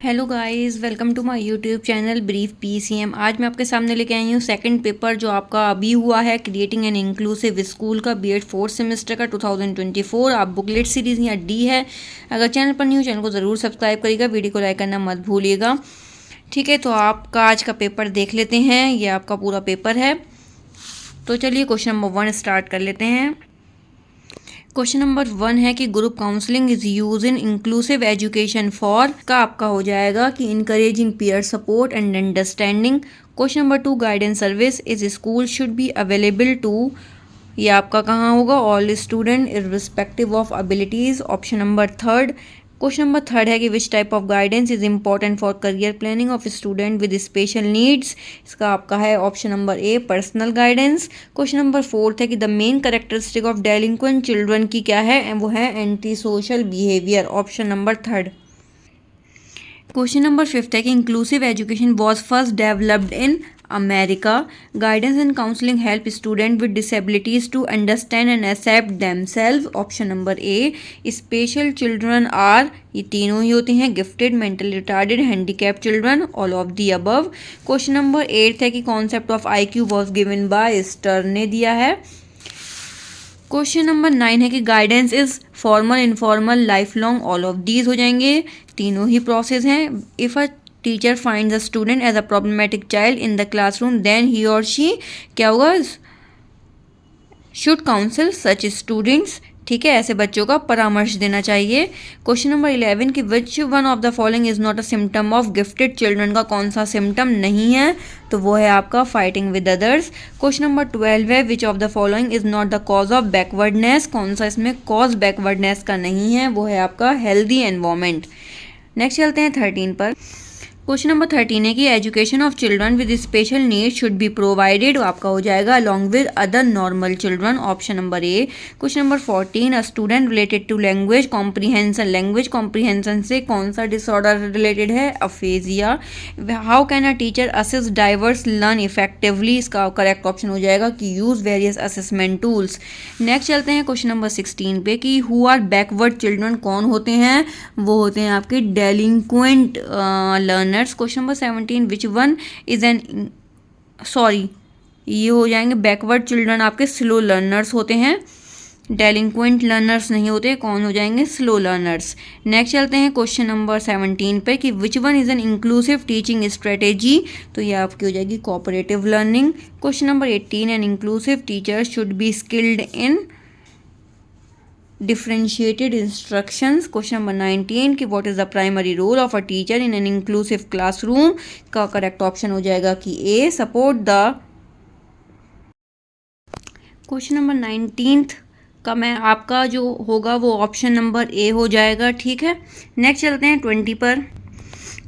Hello guys, welcome to my YouTube channel brief PCM. आज मैं आपके सामने लेके आई हूँ सेकंड पेपर जो आपका अभी हुआ है, क्रिएटिंग एन इंक्लूसिव स्कूल का बीएड फोर्थ सेमेस्टर का 2024। आप बुकलेट सीरीज़ या डी है। अगर चैनल पर न्यू चैनल को ज़रूर सब्सक्राइब करिएगा, वीडियो को लाइक करना मत भूलिएगा। ठीक है, तो आपका आज का पेपर देख लेते हैं। ये आपका पूरा पेपर है। तो चलिए क्वेश्चन नंबर 1 स्टार्ट कर लेते हैं। क्वेश्चन नंबर 1 है कि group counselling is use in inclusive education for का आपका हो जाएगा कि encouraging peer support and understanding. Question number 2 guidance service is school should be available to, ये आपका कहाँ होगा, all student irrespective of abilities. Option number 3। Question number 3 है कि which type of guidance is important for career planning of student with special needs. इसका आपका है option number ए, personal guidance. Question number 4 है कि the main characteristic of delinquent children की क्या है, वो है anti social behaviour. Option number 3। Question number 5 है कि inclusive education was first developed in America. Guidance and counselling help student with disabilities to understand and accept themselves. Option number A. Special children are, ये तीनों ही होते हैं, gifted, mentally retarded, handicap children, all of the above. Question number 8 है कि concept of IQ was given by Stern ने दिया है। क्वेश्चन नंबर 9 है कि guidance is formal, informal, life long, all of these हो जाएंगे, तीनों ही प्रोसेस हैं। If a teacher finds a student as a problematic child in the classroom then he और शी क्या होगा, शुड काउंसिल सच स्टूडेंट्स। ठीक है, ऐसे बच्चों का परामर्श देना चाहिए। क्वेश्चन नंबर 11 कि which one of the following is not a symptom of gifted children का कौन सा सिम्टम नहीं है, तो वो है आपका fighting with others. Question number 12 है विच of the following is not the cause of backwardness, कौन सा इसमें कॉज बैकवर्डनेस का नहीं है, वो है आपका हेल्दी एनवायरमेंट। नेक्स्ट चलते हैं 13 पर। क्वेश्चन नंबर 13 है कि education of children with special needs should be provided, आपका हो जाएगा along with other normal children. Option number A. Question number 14 a student related to language comprehension, language comprehension से कौन सा डिसऑर्डर रिलेटेड है, aphasia. How can a teacher assist diverse learn effectively, इसका correct option हो जाएगा कि use various assessment tools. Next चलते हैं क्वेश्चन नंबर 16 पे कि हु आर बैकवर्ड चिल्ड्रन कौन होते हैं, वो होते हैं आपके delinquent learner. Question number 17 which one is an, sorry ये हो जाएंगे बैकवर्ड चिल्ड्रन आपके स्लो लर्नर्स होते हैं, डेलिंक्वेंट लर्नर्स नहीं होते, कौन हो जाएंगे, स्लो लर्नर्स। नेक्स्ट चलते हैं क्वेश्चन नंबर 17 पे कि which one is an inclusive teaching strategy, तो ये आपकी हो जाएगी cooperative learning. Question number 18 an inclusive teacher should be skilled in differentiated instructions। Question number 19 कि what is the primary role of a teacher in an inclusive classroom, का correct option हो जाएगा कि a, support the. Question number 19 का मैं आपका जो होगा वो ऑप्शन नंबर ए हो जाएगा। ठीक है, नेक्स्ट चलते हैं 20 पर।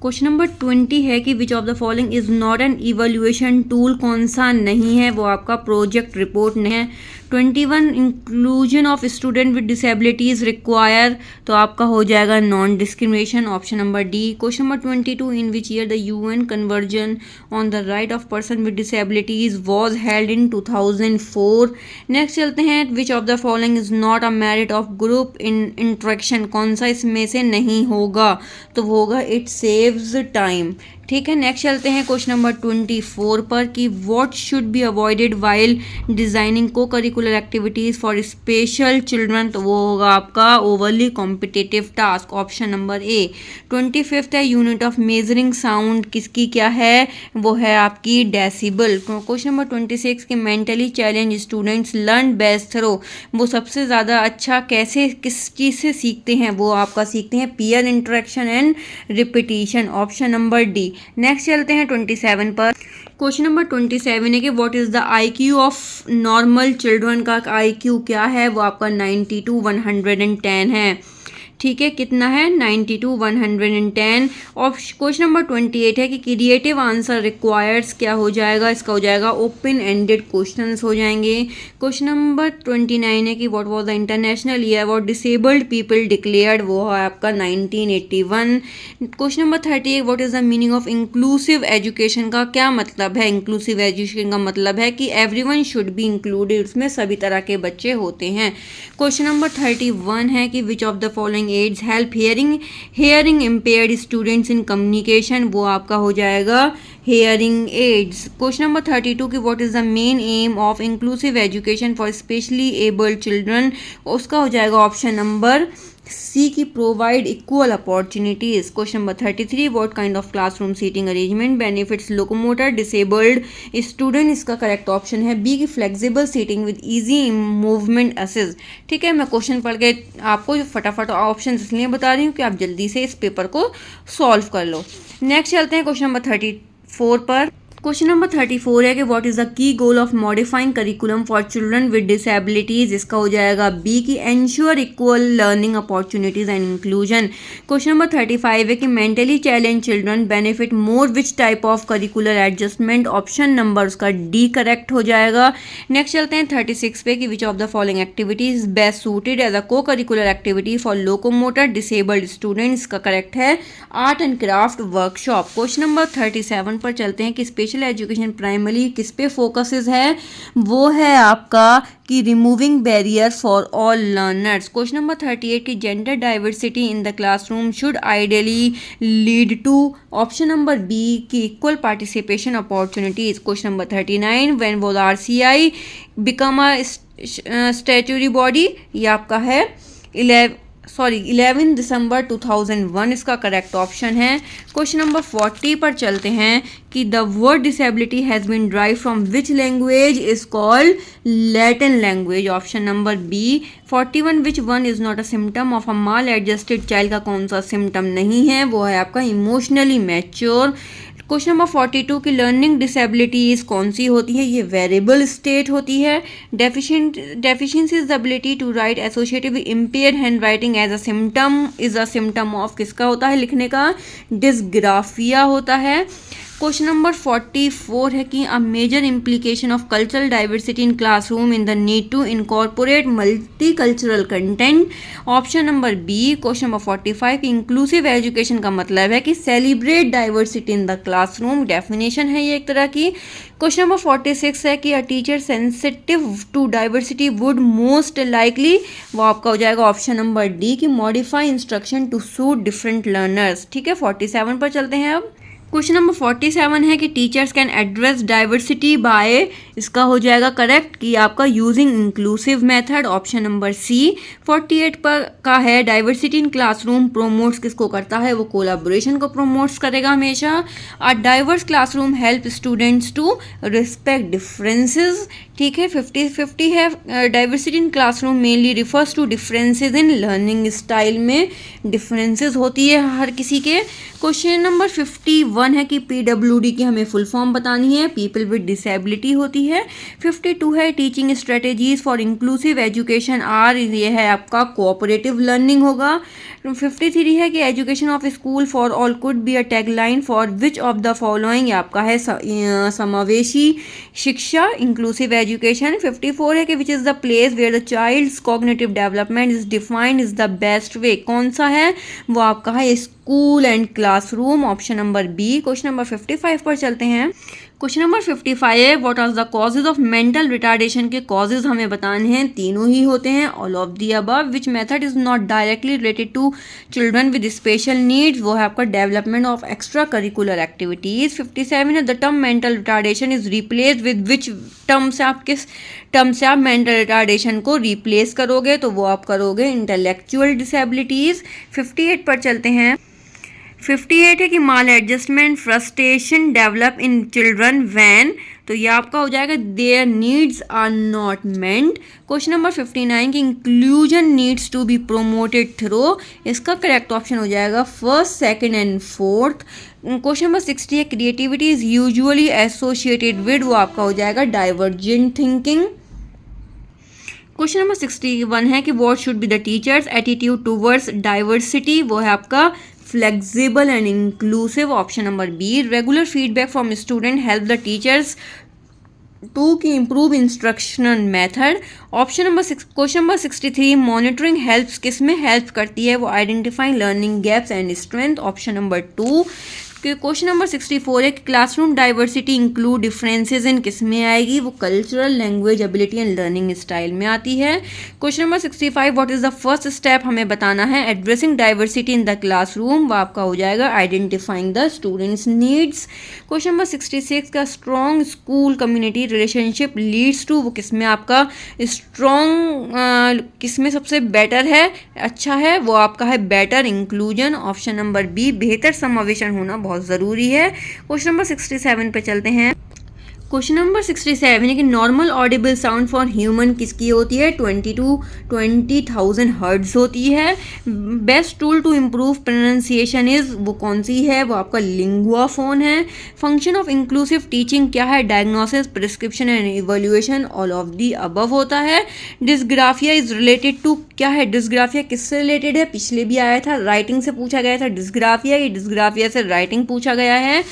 क्वेश्चन नंबर 20 है कि which of the following is not an evaluation tool, कौन सा नहीं है, वो आपका प्रोजेक्ट रिपोर्ट नहीं है। 21 inclusion of student with disabilities require, तो आपका हो जाएगा non discrimination. Option number D. Question number 22 in which year the UN conversion on the right of person with disabilities was held in 2004। Next चलते हैं विच of the following is not a merit of group in interaction, कौन सा इसमें से नहीं होगा, तो वो होगा इट सेव्स टाइम। ठीक है, नेक्स्ट चलते हैं क्वेश्चन नंबर 24 पर कि what should be avoided while designing co curricular activities for special children, तो वो होगा आपका overly competitive task. Option number A. 25 है यूनिट ऑफ मेजरिंग साउंड किसकी क्या है, वो है आपकी डेसिबल। क्वेश्चन नंबर 26 के mentally challenge students learn best through, वो सबसे ज़्यादा अच्छा कैसे किस चीज़ से सीखते हैं, वो आपका सीखते हैं peer interaction and repetition. Option number D. Next चलते हैं 27 पर। क्वेश्चन नंबर 27 है कि what is the IQ of normal children का आईक्यू क्या है, वो आपका 90 to 110 है। ठीक है, कितना है, 90 to 110। और क्वेश्चन नंबर 28 है कि क्रिएटिव आंसर रिक्वायर्स क्या हो जाएगा, इसका हो जाएगा ओपन एंडेड क्वेश्चंस हो जाएंगे। क्वेश्चन नंबर 29 है कि what was the international year what disabled people declared, वो है आपका 1981। क्वेश्चन नंबर 30 है what is the meaning of inclusive education का क्या मतलब है, इंक्लूसिव एजुकेशन का मतलब है कि एवरीवन शुड बी इंक्लूडेड, उसमें सभी तरह के बच्चे होते हैं। क्वेश्चन नंबर 31 है कि which of the following listening aids help hearing impaired students in communication, वो आपका हो जाएगा हेयरिंग एड्स। क्वेश्चन नंबर 32 की what is the main aim of inclusive education for specially abled children, उसका हो जाएगा ऑप्शन नंबर सी की provide equal opportunities. Question number 33 what kind of classroom seating arrangement benefits locomotor disabled student, इसका correct option है b की flexible seating with easy movement assist. ठीक है, मैं क्वेश्चन पढ़ के आपको फटाफट ऑप्शन इसलिए बता रही हूँ कि आप जल्दी से इस पेपर को सॉल्व कर लो। नेक्स्ट चलते हैं क्वेश्चन नंबर 34 पर। क्वेश्चन नंबर 34 है कि what is the key goal of modifying curriculum for children with disabilities, इसका हो जाएगा बी की ensure equal learning opportunities and inclusion. Question number 35 है कि mentally challenge children benefit more which type of curricular adjustment, option number उसका D correct हो जाएगा। Next चलते हैं 36 पे कि which of the following activities best suited as a co curricular activity for locomotor disabled students, इसका correct है art and craft workshop. Question number 37 पर चलते हैं कि स्पेशल एजुकेशन प्राइमरी किस पे फोकसेस है, वो है आपका कि removing barrier for all learners. Question number 38 की gender diversity in the classroom should ideally lead to, option number B की equal participation opportunities. Question number 39 when was RCI become a statutory body, ये आपका है 11 दिसंबर 2001, इसका correct option है। Question number 40 पर चलते हैं कि the word disability has been drive from which language, is called Latin language, option number b. 41 which one is not a symptom of a maladjusted child, का कौन सा symptom नहीं है, वो है आपका इमोशनली मैच्योर। क्वेश्चन नंबर 42 की learning disabilities कौन सी होती है, ये वेरिएबल स्टेट होती है। Deficiency is the ability to write associated with impaired handwriting as a symptom, is a symptom of किसका होता है लिखने का, डिस्ग्राफिया होता है। क्वेश्चन नंबर 44 है कि a major implication of cultural diversity in classroom in the need to incorporate multicultural content, option number b. Question number 45 की इंक्लूसिव एजुकेशन का मतलब है कि celebrate diversity in the classroom, definition है ये एक तरह की। क्वेश्चन नंबर 46 है कि a teacher sensitive to diversity would most likely, वो आपका हो जाएगा ऑप्शन नंबर डी की modify instruction to suit different learners. ठीक है, 47 पर चलते हैं अब। क्वेश्चन नंबर 47 है कि teachers can address diversity by, इसका हो जाएगा करेक्ट कि आपका using inclusive method, option number c. 48 पर का है डाइवर्सिटी इन क्लासरूम प्रोमोट्स किसको करता है, वो कोलैबोरेशन को प्रोमोट्स करेगा हमेशा। A diverse classroom help students to respect differences. ठीक है, 50 है diversity in classroom mainly refers to differences in learning style, में डिफरेंसेस होती है हर किसी के। क्वेश्चन नंबर 51 है कि पीडब्ल्यूडी की हमें फुल फॉर्म बतानी है, पीपल विद डिसेबिलिटी होती है। 52 है teaching strategies for inclusive education are, ये है आपका कोऑपरेटिव लर्निंग होगा। 53 है कि education of school for all could be a tagline for which of the following, आपका है समावेशी शिक्षा इंक्लूसिव एजुकेशन। 54 है कि which is the place where the child's cognitive development is defined is the best way, कौन सा है, वो आपका है school and classroom, option number b. Question number 55 पर चलते हैं। क्वेश्चन नंबर 55 है what are the causes of mental retardation, के कॉजेज हमें बताने हैं, तीनों ही होते हैं, all of the above. Which method is not directly related to children with special needs, वो है आपका development of extracurricular activities. 57 है the term mental retardation is replace with which term से, आप किस टर्म से आप मेंटल रिटार्डेशन को रिप्लेस करोगे, तो वो आप करोगे इंटेलेक्चुअल डिसेबिलिटीज। 58 पर चलते हैं। 58 है कि maladjustment frustration develop in children when, तो ये आपका हो जाएगा their needs are not met. Question number 59 की inclusion needs to be promoted through, इसका करेक्ट ऑप्शन हो जाएगा first, second and fourth. Question number 60 है creativity is usually associated with, वो आपका हो जाएगा डाइवर्जेंट थिंकिंग। क्वेश्चन नंबर 61 है कि what should be the teacher's attitude towards diversity, वो है आपका flexible and inclusive, option number B. Regular feedback from student help the teachers to की improve instructional method, option number 6। Question number 63 monitoring helps किस में help करती है, वो identifying learning gaps and strength, option number 2। Question number 64 है कि classroom diversity include differences in किस में आएगी, वो cultural, language, ability and learning style में आती है। Question number 65 what is the first step, हमें बताना है addressing diversity in the classroom, वो आपका हो जाएगा identifying the students needs. Question number 66 का strong school community relationship leads to, वो किस में आपका स्ट्रॉन्ग किस में सबसे बेटर है, अच्छा है, वो आपका है better inclusion. Option number B बेहतर समावेशन होना बहुत ज़रूरी है। क्वेश्चन नंबर 67 पे चलते हैं। क्वेश्चन नंबर 67 है कि normal audible sound for human किसकी होती है, 20 to 20,000 हर्ट्ज होती है। Best tool to improve pronunciation is, वो कौन सी है, वो आपका लिंगुआ फोन है। फंक्शन ऑफ इंक्लूसिव टीचिंग क्या है, diagnosis, prescription and evaluation, all of the above होता है। डिस्ग्राफिया इज रिलेटेड टू, क्या है डिस्ग्राफिया किससे रिलेटेड है, पिछले भी आया था, राइटिंग से पूछा गया था डिस्ग्राफिया, ये डिस्ग्राफिया से राइटिंग पूछा गया है।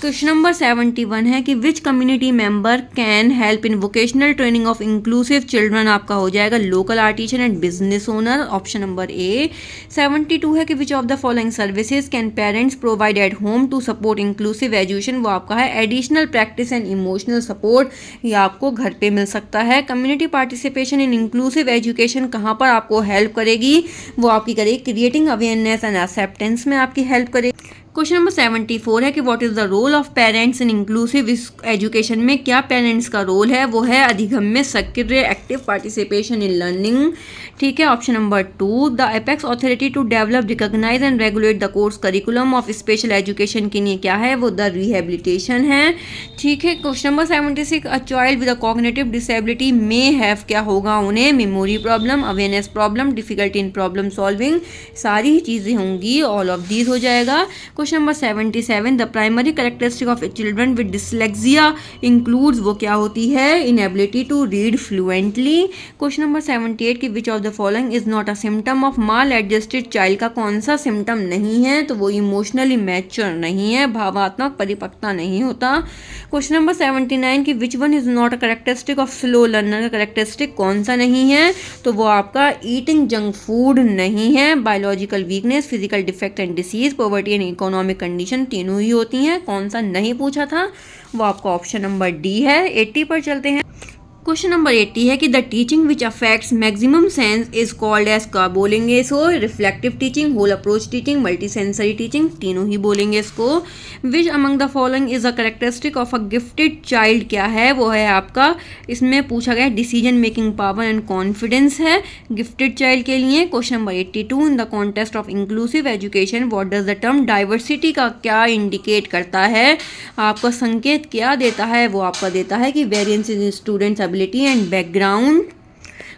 क्वेश्चन नंबर 71 है कि which community member can help in vocational training of inclusive children, आपका हो जाएगा local artisan and business owner. Option number A. 72 है कि which of the following services can parents provide at home to support inclusive education, वो आपका है additional practice and emotional support, ये आपको घर पे मिल सकता है। Community participation in inclusive education कहाँ पर आपको हेल्प करेगी, वो आपकी करेगी क्रिएटिंग अवेयरनेस एंड एक्सेप्टेंस में आपकी हेल्प करेगी। क्वेश्चन नंबर 74 है कि what is the role of parents in inclusive education में, क्या पेरेंट्स का रोल है, वो है अधिगम्य, सक्रिय, एक्टिव पार्टिसिपेशन इन लर्निंग। ठीक है। Option number 2 the apex authority to develop, recognise and regulate the course curriculum of special education के लिए क्या है, वो द रिहेबिलिटेशन है। ठीक है। Question number 76 a child with a cognitive disability may have, क्या होगा उन्हें, memory problem, awareness problem, difficulty in problem solving, सारी ही चीज़ें होंगी, ऑल ऑफ दीज हो जाएगा। Question number 77 the primary characteristic of children with dyslexia includes, वो क्या होती है, inability to read fluently. Question number 78 की which of the following is not a symptom of maladjusted child, का कौन सा सिम्टम नहीं है, तो वो इमोशनली मैच्योर नहीं है, भावात्मक परिपक्वता नहीं होता। क्वेश्चन नंबर 79 की विच one is not a characteristic of slow learner, का कैरेक्टरिस्टिक कौन सा नहीं है, तो वो आपका ईटिंग जंक फूड नहीं है। Biological weakness, physical defect and disease, poverty and economic condition, तीनों ही होती हैं। कौन सा नहीं पूछा था, वो आपका ऑप्शन नंबर डी है। 80 पर चलते हैं। क्वेश्चन नंबर 80 है कि the teaching which affects maximum sense is called as, का बोलेंगे इसको, reflective teaching, whole approach teaching, multi sensory teaching, तीनों ही बोलेंगे इसको। Which among the following is a characteristic of a gifted child, क्या है, वो है आपका, इसमें पूछा गया decision making power and confidence है गिफ्टेड चाइल्ड के लिए। Question number 82 in the context of inclusive education what does the term diversity का क्या इंडिकेट करता है, आपका संकेत क्या देता है, वो आपका देता है कि variance in students ability and background.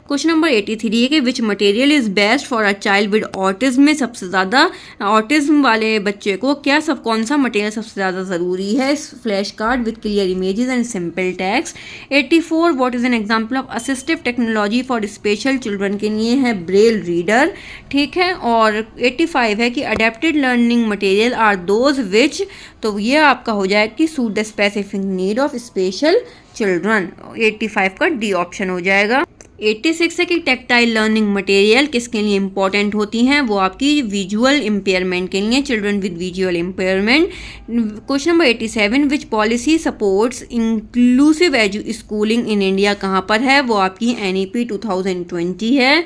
Question number 83 है कि which material is best for a child with autism, में सबसे ज़्यादा ऑटिज्म वाले बच्चे को क्या सब कौन सा मटेरियल सबसे ज़्यादा ज़रूरी है, flash card with clear images and simple text. 84 what is an example of assistive technology for special children के लिए है ब्रेल रीडर। ठीक है। और 85 है कि adapted learning material are those which, तो ये आपका हो जाएगा कि suit the specific need of special children. 85 का डी ऑप्शन हो जाएगा। 86 है कि टेक्टाइल लर्निंग मटेरियल किसके लिए इंपॉर्टेंट होती हैं, वो आपकी विजुअल इम्पेयरमेंट के लिए, children with visual impairment. Question number 87 which policy supports inclusive schooling in India कहाँ पर है, वो आपकी NEP 2020 है।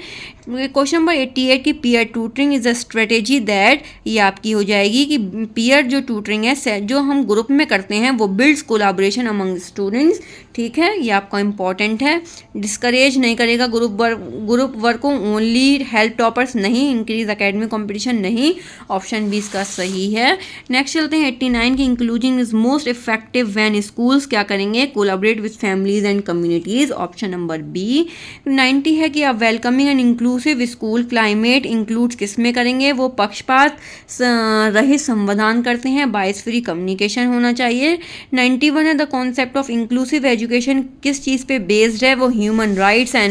क्वेश्चन नंबर 88 की peer tutoring is a strategy that, ये आपकी हो जाएगी कि पीयर जो ट्यूटरिंग है जो हम ग्रुप में करते हैं वो बिल्ड्स कोलाबोरेशन अमंग स्टूडेंट्स। ठीक है, ये आपका इंपॉर्टेंट है। डिस्करेज नहीं करेगा ग्रुप वर्क को, ओनली हेल्प टॉपर्स नहीं, इंक्रीज एकेडमिक कंपटीशन नहीं, ऑप्शन बी इसका सही है। नेक्स्ट चलते हैं 89 की inclusion is most effective when schools क्या करेंगे, collaborate with families and communities, option number B. 90 है कि आप welcoming and inclusive school climate includes किस में करेंगे, वो पक्षपात रहित संवादान करते हैं, बायस फ्री कम्युनिकेशन होना चाहिए। 91 है the concept of inclusive education किस चीज़ पे बेस्ड है, वो ह्यूमन राइट्स एंड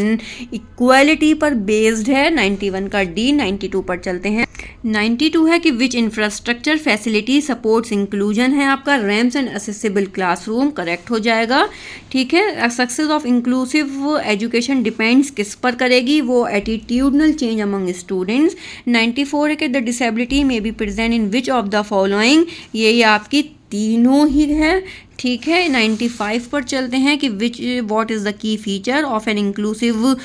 इक्वालिटी पर बेस्ड है, 91 का डी। 92 पर चलते हैं। 92 है कि which infrastructure facility supports inclusion है आपका ramps and accessible classroom, correct हो जाएगा। ठीक है, success of inclusive education depends किस पर करेगी, वो एटीट्यूडनल चेंज अमंग स्टूडेंट्स। 94 है कि द डिसेबिलिटी में be present in which of the following, ये आपकी तीनों ही है। ठीक है, 95 पर चलते हैं कि which what is the key feature of an inclusive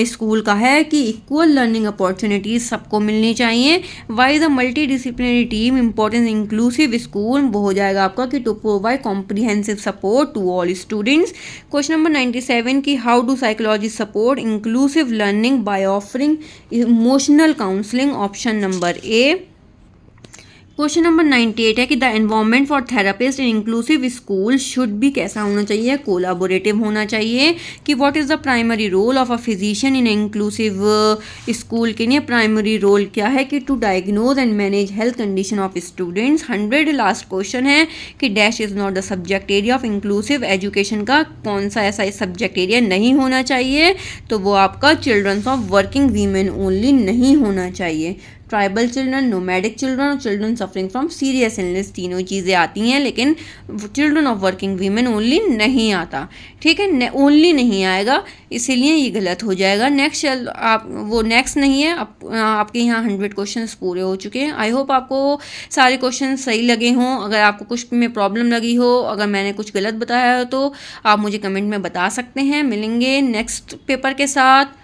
school का है कि इक्वल लर्निंग अपॉर्चुनिटीज सबको मिलनी चाहिए। Why the multi disciplinary team importance inclusive school, वो हो जाएगा आपका कि to provide comprehensive support to all students. Question number 97 की how do psychology support inclusive learning by offering emotional counselling, option number A. Question number 98 है कि the environment for therapist in inclusive school should भी कैसा होना चाहिए, collaborative होना चाहिए। कि what is the primary role of a physician in inclusive school, के लिए प्राइमरी रोल क्या है कि to diagnose and manage health condition of students. 100 last question है कि dash is not the subject area of inclusive education का कौन सा ऐसा सब्जेक्ट एरिया नहीं होना चाहिए, तो वो आपका childrens of working women only नहीं होना चाहिए। ट्राइबल चिल्ड्रन, नोमैडिक चिल्ड्रन और children suffering from serious illness, तीनों चीज़ें आती हैं, लेकिन children of working women only नहीं आता। ठीक है, ओनली नहीं आएगा, इसीलिए ये गलत हो जाएगा। नेक्स्ट आप वो नेक्स्ट नहीं है, आपके यहाँ 100 क्वेश्चन पूरे हो चुके हैं। आई होप आपको सारे क्वेश्चन सही लगे हों। अगर आपको कुछ में प्रॉब्लम लगी हो, अगर मैंने कुछ गलत बताया हो, तो आप मुझे कमेंट में बता सकते हैं। मिलेंगे नेक्स्ट पेपर के साथ।